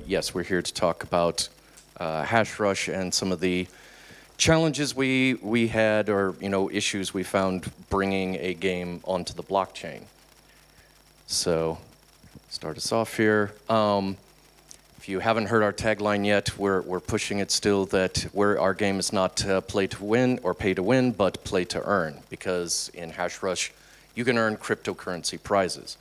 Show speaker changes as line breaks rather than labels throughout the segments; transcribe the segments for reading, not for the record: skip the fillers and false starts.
yes, we're here to talk about HashRush and some of the challenges we had, or issues we found bringing a game onto the blockchain. So, start us off here. If you haven't heard our tagline yet, we're pushing it still that our game is not play to win or pay to win, but play to earn, because in HashRush you can earn cryptocurrency prizes.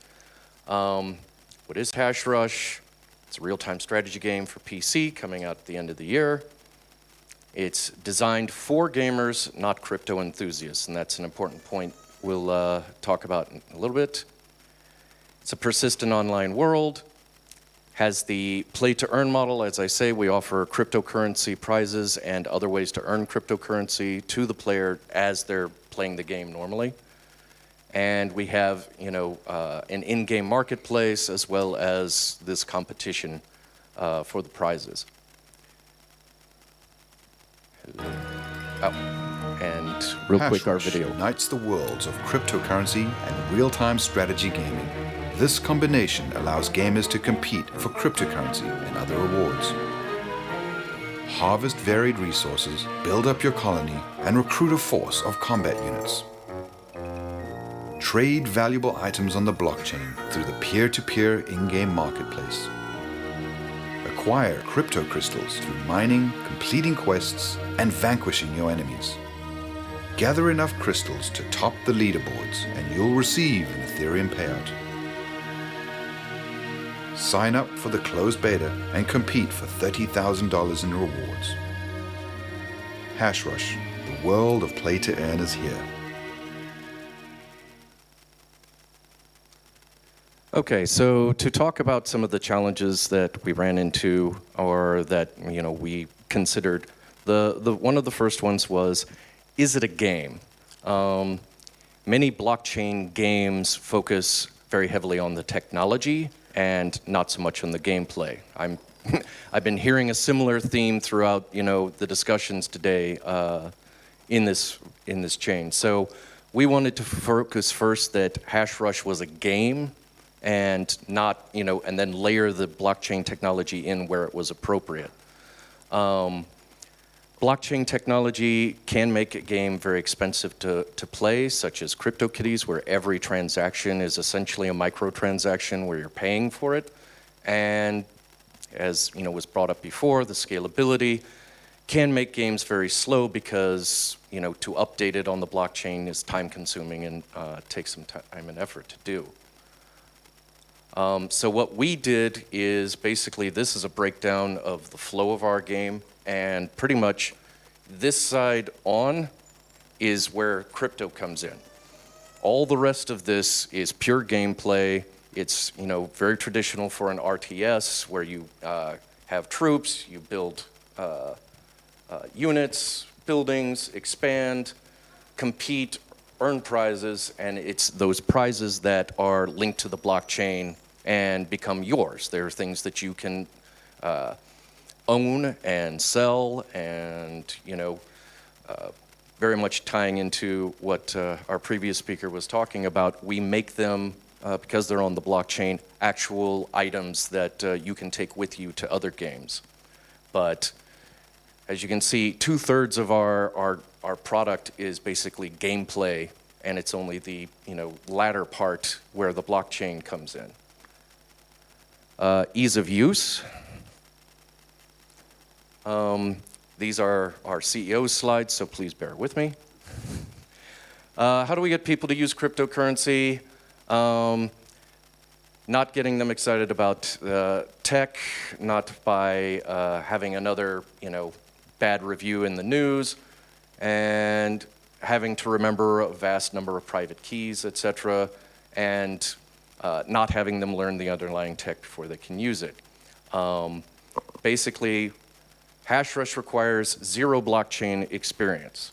What is HashRush? It's a real-time strategy game for PC coming out at the end of the year. It's designed for gamers, not crypto enthusiasts, and that's an important point we'll talk about in a little bit. It's a persistent online world. Has the play-to-earn model. As I say, we offer cryptocurrency prizes and other ways to earn cryptocurrency to the player as they're playing the game normally. And we have, an in-game marketplace as well as this competition for the prizes. And real quick, our video
unites the worlds of cryptocurrency and real-time strategy gaming. This combination allows gamers to compete for cryptocurrency and other rewards. Harvest varied resources, build up your colony, and recruit a force of combat units. Trade valuable items on the blockchain through the peer-to-peer in-game marketplace. Acquire crypto crystals through mining, completing quests, and vanquishing your enemies. Gather enough crystals to top the leaderboards, and you'll receive an Ethereum payout. Sign up for the closed beta and compete for $30,000 in rewards. HashRush, the world of play to earn is here.
Okay, so to talk about some of the challenges that we ran into, or that we considered, the one of the first ones was, is it a game? Many blockchain games focus very heavily on the technology and not so much on the gameplay. I've been hearing a similar theme throughout the discussions today in this chain. So we wanted to focus first that HashRush was a game, and not and then layer the blockchain technology in where it was appropriate. Blockchain technology can make a game very expensive to play, such as CryptoKitties, where every transaction is essentially a microtransaction where you're paying for it. And as was brought up before, the scalability can make games very slow because to update it on the blockchain is time-consuming and takes some time and effort to do. So what we did is basically, this is a breakdown of the flow of our game, and pretty much this side on is where crypto comes in. All the rest of this is pure gameplay. It's very traditional for an RTS where you have troops, you build units, buildings, expand, compete, earn prizes, and it's those prizes that are linked to the blockchain and become yours. There are things that you can own and sell, and very much tying into what our previous speaker was talking about. We make them, because they're on the blockchain, actual items that you can take with you to other games. But as you can see, 2/3 of our product is basically gameplay, and it's only the latter part where the blockchain comes in. Ease of use. These are our CEO's slides, so please bear with me. How do we get people to use cryptocurrency? Not getting them excited about tech, not by having another bad review in the news, and having to remember a vast number of private keys, etc., and not having them learn the underlying tech before they can use it. Basically, HashRush requires zero blockchain experience.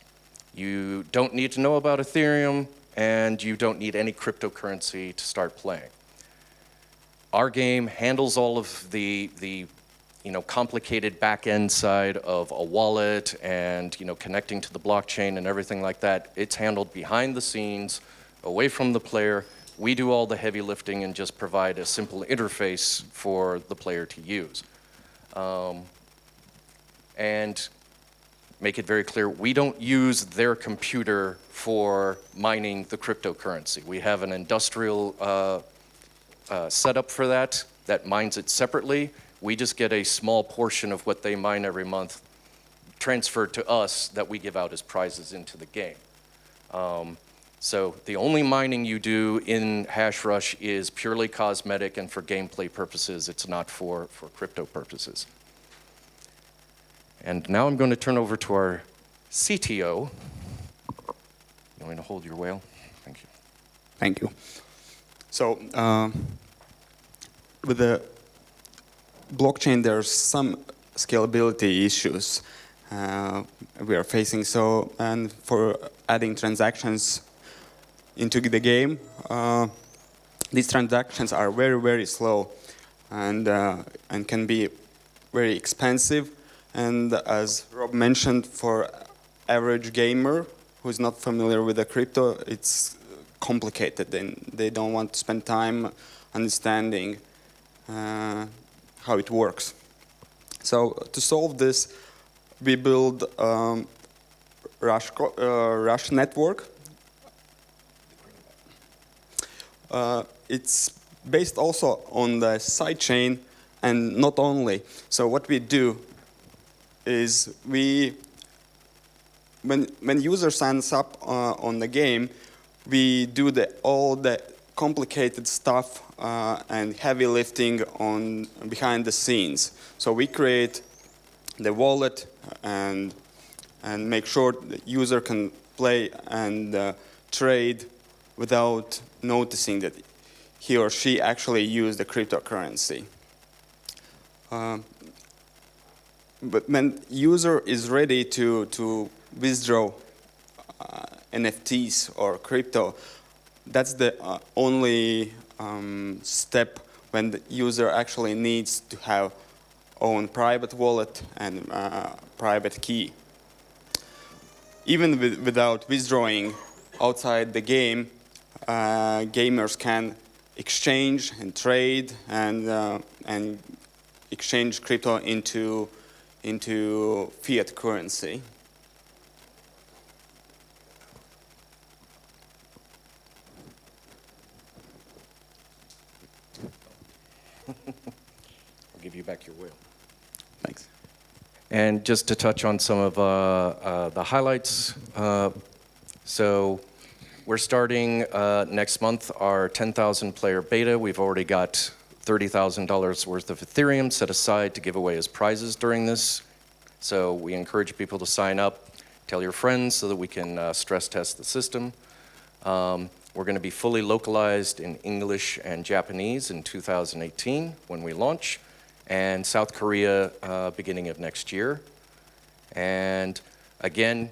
You don't need to know about Ethereum, and you don't need any cryptocurrency to start playing. Our game handles all of the complicated back-end side of a wallet and connecting to the blockchain and everything like that. It's handled behind the scenes, away from the player. We do all the heavy lifting and just provide a simple interface for the player to use. And make it very clear, we don't use their computer for mining the cryptocurrency. We have an industrial setup for that mines it separately. We just get a small portion of what they mine every month transferred to us that we give out as prizes into the game. So the only mining you do in HashRush is purely cosmetic and for gameplay purposes. It's not for crypto purposes. And now I'm going to turn over to our CTO. You want me to hold your whale? Thank you.
Thank you. So with the blockchain, there's some scalability issues we are facing. So, and for adding transactions into the game, these transactions are very, very slow and can be very expensive. And as Rob mentioned, for average gamer who's not familiar with the crypto, it's complicated, and they don't want to spend time understanding how it works. So to solve this, we build Rush network. It's based also on the sidechain, and not only. So what we do is when user signs up on the game, we do all the complicated stuff and heavy lifting behind the scenes. So we create the wallet and make sure the user can play and trade without noticing that he or she actually used the cryptocurrency. But when user is ready to withdraw NFTs or crypto, that's the only step when the user actually needs to have own private wallet and private key. Even without withdrawing outside the game, gamers can exchange and trade and exchange crypto into fiat currency.
I'll give you back your wheel.
Thanks.
And just to touch on some of the highlights, so we're starting next month our 10,000 player beta. We've already got $30,000 worth of Ethereum set aside to give away as prizes during this. So we encourage people to sign up, tell your friends so that we can stress test the system. We're going to be fully localized in English and Japanese in 2018 when we launch, and South Korea beginning of next year. And again,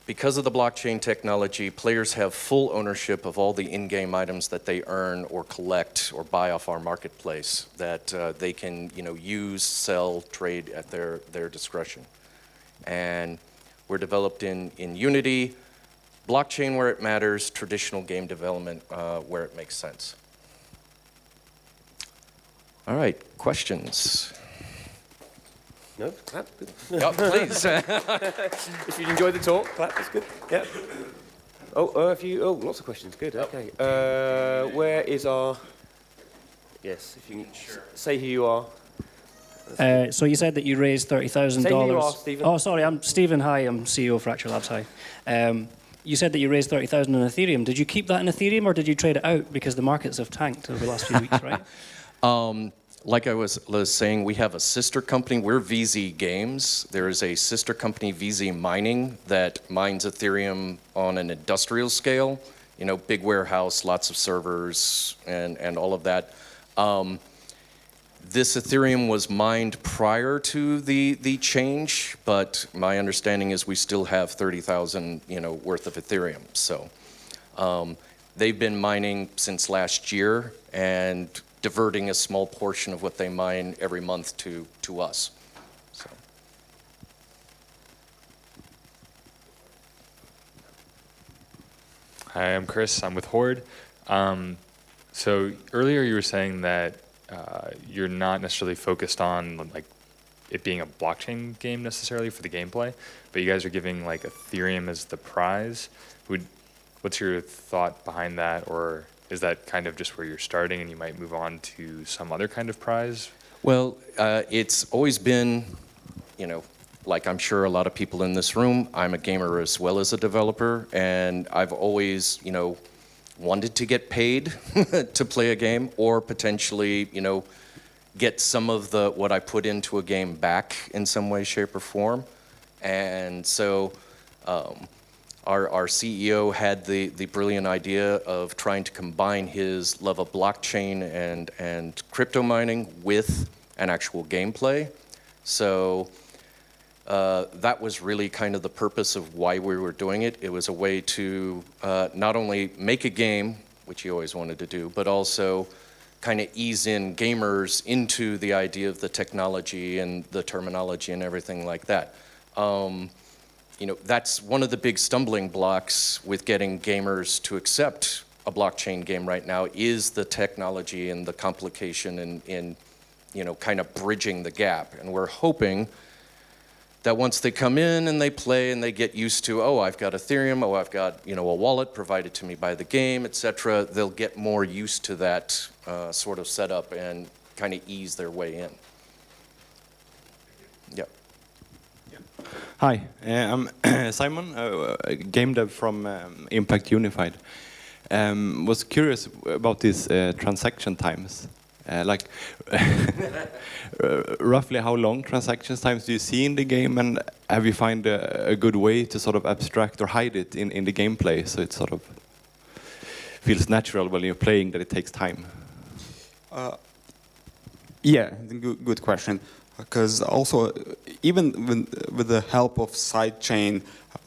because of the blockchain technology, players have full ownership of all the in-game items that they earn or collect or buy off our marketplace that they can, use, sell, trade at their discretion. And we're developed in Unity, blockchain where it matters, traditional game development where it makes sense. All right, questions?
No? Clap? Good.
Yeah, please.
If you enjoyed the talk, clap, that's good. Yeah. Lots of questions, good, okay. Where is our... Yes, if you can say who you are.
So you said that you raised $30,000.
Say who you are, Stephen.
Oh, sorry, I'm Stephen. Hi, I'm CEO of Fracture Labs. Hi. You said that you raised $30,000 in Ethereum. Did you keep that in Ethereum, or did you trade it out because the markets have tanked over the last few weeks, right?
Like I was saying, we have a sister company. We're VZ Games. There is a sister company, VZ Mining, that mines Ethereum on an industrial scale. Big warehouse, lots of servers, and all of that. This Ethereum was mined prior to the change, but my understanding is we still have 30,000, worth of Ethereum. So they've been mining since last year and diverting a small portion of what they mine every month to us. So.
Hi, I'm Chris. I'm with Horde. So earlier you were saying that you're not necessarily focused on like it being a blockchain game necessarily for the gameplay, but you guys are giving like Ethereum as the prize. What's your thought behind that, or is that kind of just where you're starting and you might move on to some other kind of prize?
Well, it's always been, you know, like I'm sure a lot of people in this room, I'm a gamer as well as a developer, and I've always, you know, wanted to get paid to play a game, or potentially, you know, get some of what I put into a game back in some way, shape, or form. And so our CEO had the brilliant idea of trying to combine his love of blockchain and crypto mining with an actual gameplay. So that was really kind of the purpose of why we were doing it. It was a way to not only make a game, which he always wanted to do, but also kind of ease in gamers into the idea of the technology and the terminology and everything like that. You know, that's one of the big stumbling blocks with getting gamers to accept a blockchain game right now is the technology and the complication in you know, kind of bridging the gap. And we're hoping that once they come in and they play and they get used to, oh, I've got Ethereum, oh, I've got, you know, a wallet provided to me by the game, etc., they'll get more used to that sort of setup and kind of ease their way in. Yeah.
Hi, I'm Simon, a game dev from Impact Unified. Was curious about these transaction times. Like, roughly how long transaction times do you see in the game, and have you found a good way to sort of abstract or hide it in the gameplay so it sort of feels natural when you're playing that it takes time?
Yeah, good question. Because also, even with the help of sidechain,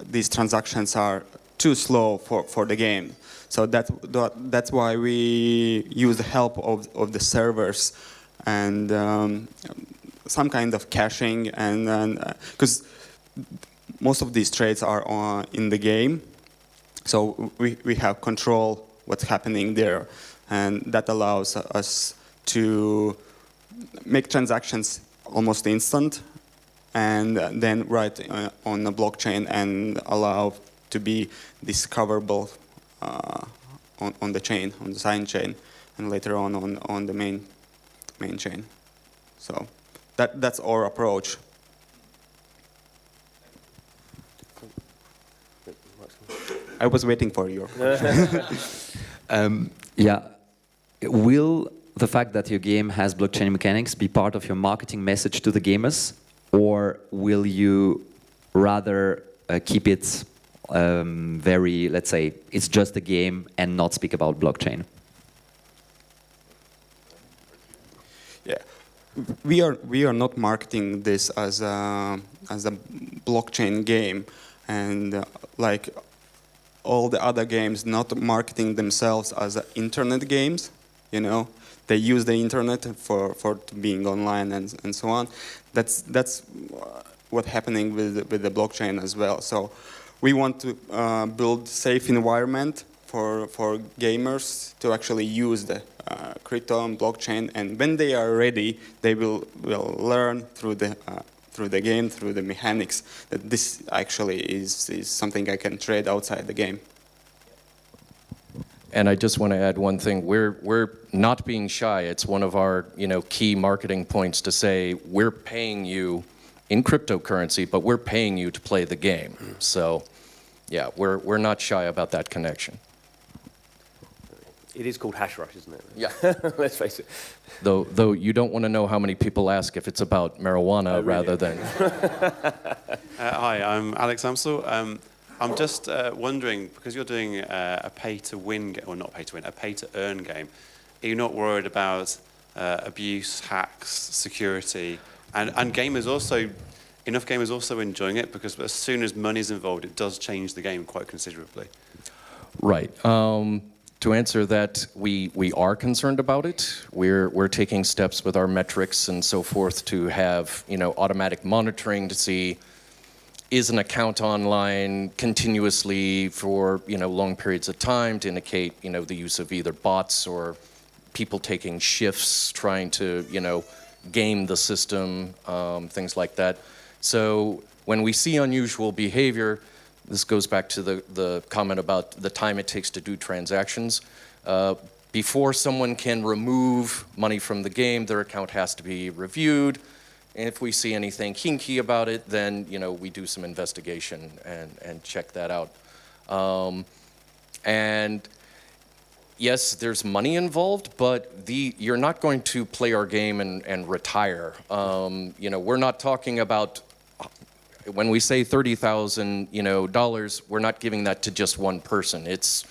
these transactions are too slow for the game. So that's why we use the help of the servers and some kind of caching, and because most of these trades are in the game, so we have control what's happening there, and that allows us to make transactions almost instant, and then write on the blockchain and allow to be discoverable on the chain, on the sign chain, and later on the main chain. So that's our approach. I was waiting for your question.
Yeah. Will the fact that your game has blockchain mechanics be part of your marketing message to the gamers, or will you rather keep it very, let's say, it's just a game and not speak about blockchain?
Yeah, we are not marketing this as a blockchain game, and like all the other games, not marketing themselves as internet games. You know, they use the internet for being online and so on. That's what's happening with the blockchain as well. So we want to build safe environment for gamers to actually use the crypto and blockchain, and when they are ready, they will learn through the game, through the mechanics, that this actually is something I can trade outside the game.
And I just want to add one thing. We're not being shy. It's one of our, you know, key marketing points to say we're paying you in cryptocurrency, but we're paying you to play the game. So, yeah, we're not shy about that connection.
It is called hash rush, isn't it?
Yeah.
Let's face it.
Though you don't want to know how many people ask if it's about marijuana rather than.
Hi, I'm Alex Amsel. I'm just wondering, because you're doing a pay-to-win, or not pay-to-win, a pay-to-earn game, are you not worried about abuse, hacks, security, and gamers also, enough gamers also enjoying it, because as soon as money's involved, it does change the game quite considerably?
Right. To answer that, we are concerned about it. We're taking steps with our metrics and so forth to have, you know, automatic monitoring to see, is an account online continuously for, you know, long periods of time to indicate, you know, the use of either bots or people taking shifts, trying to, game the system, things like that. So when we see unusual behavior, this goes back to the comment about the time it takes to do transactions. Before someone can remove money from the game, their account has to be reviewed. And if we see anything kinky about it, then we do some investigation and check that out. And yes, there's money involved, but you're not going to play our game and retire. We're not talking about, when we say $30,000, we're not giving that to just one person. It's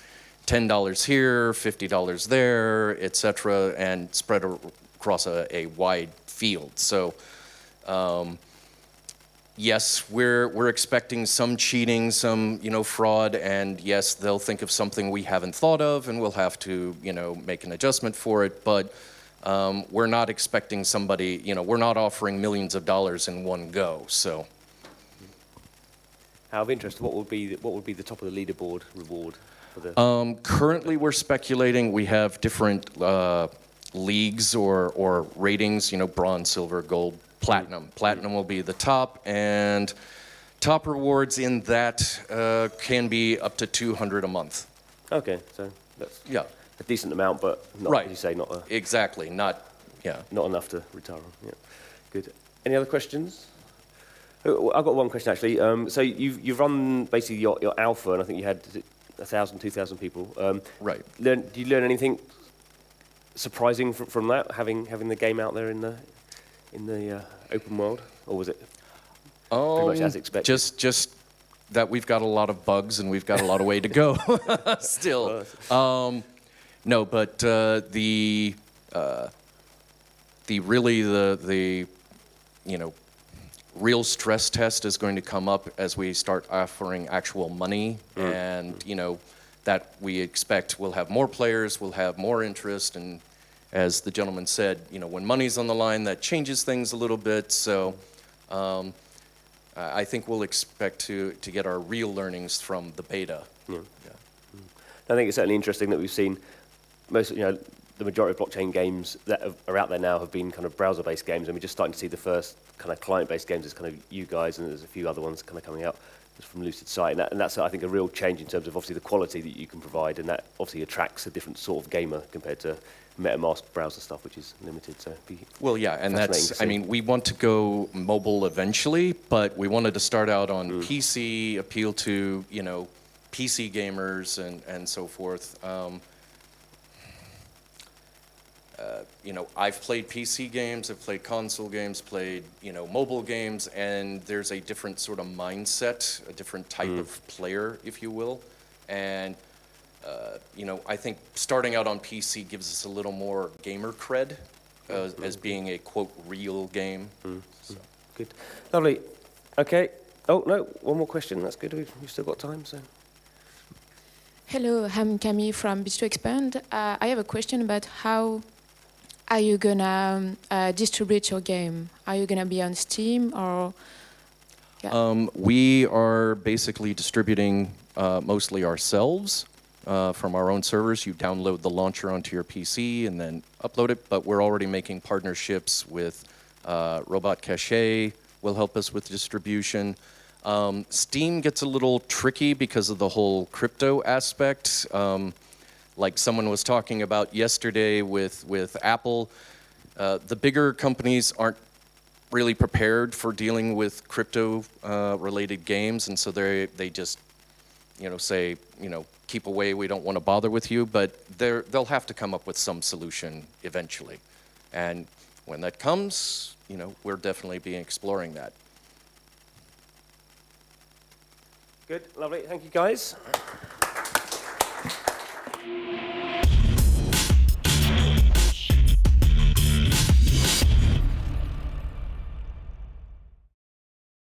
$10 here, $50 there, etc., and spread across a wide field. So. Yes, we're expecting some cheating, some fraud, and yes, they'll think of something we haven't thought of, and we'll have to make an adjustment for it. But we're not expecting somebody, we're not offering millions of dollars in one go. So,
out of interest, what would be the top of the leaderboard reward for the?
Currently, we're speculating. We have different leagues or ratings. Bronze, silver, gold. Platinum. Platinum will be the top, and top rewards in that can be up to 200 a month.
Okay, so that's a decent amount, but not,
right.
As you say, not
exactly, not
enough to retire on. Yeah, good. Any other questions? I've got one question actually. So you've run basically your alpha, and I think you had 1,000, 2,000 people.
Right.
Did you learn anything surprising from that, having the game out there in the open world, or was it pretty much as expected?
Just that we've got a lot of bugs and we've got a lot of way to go still. No, but the real stress test is going to come up as we start offering actual money, and that we expect we'll have more players, we'll have more interest, and as the gentleman said, when money's on the line, that changes things a little bit. So I think we'll expect to get our real learnings from the beta.
Yeah. I think it's certainly interesting that we've seen most, the majority of blockchain games that are out there now have been kind of browser-based games, and we're just starting to see the first kind of client-based games as kind of you guys, and there's a few other ones kind of coming out from Lucid Sight, and that's, I think, a real change in terms of obviously the quality that you can provide, and that obviously attracts a different sort of gamer compared to MetaMask browser stuff, which is limited. So,
well, yeah, and that's, we want to go mobile eventually, but we wanted to start out on PC, appeal to, PC gamers and so forth. I've played PC games, I've played console games, played, mobile games, and there's a different sort of mindset, a different type of player, if you will. And, I think starting out on PC gives us a little more gamer cred as being a, quote, real game. So.
Good. Lovely. Okay. Oh, no, one more question. That's good. We've still got time, so.
Hello, I'm Camille from Beach to Expand. I have a question about how are you gonna distribute your game? Are you gonna be on Steam or? Yeah.
We are basically distributing mostly ourselves from our own servers. You download the launcher onto your PC and then upload it, but we're already making partnerships with Robot Cache will help us with distribution. Steam gets a little tricky because of the whole crypto aspect. Like someone was talking about yesterday with Apple, the bigger companies aren't really prepared for dealing with crypto related games, and so they just say keep away, we don't want to bother with you, but they'll have to come up with some solution eventually, and when that comes, we're definitely be exploring that.
Good, lovely, thank you guys.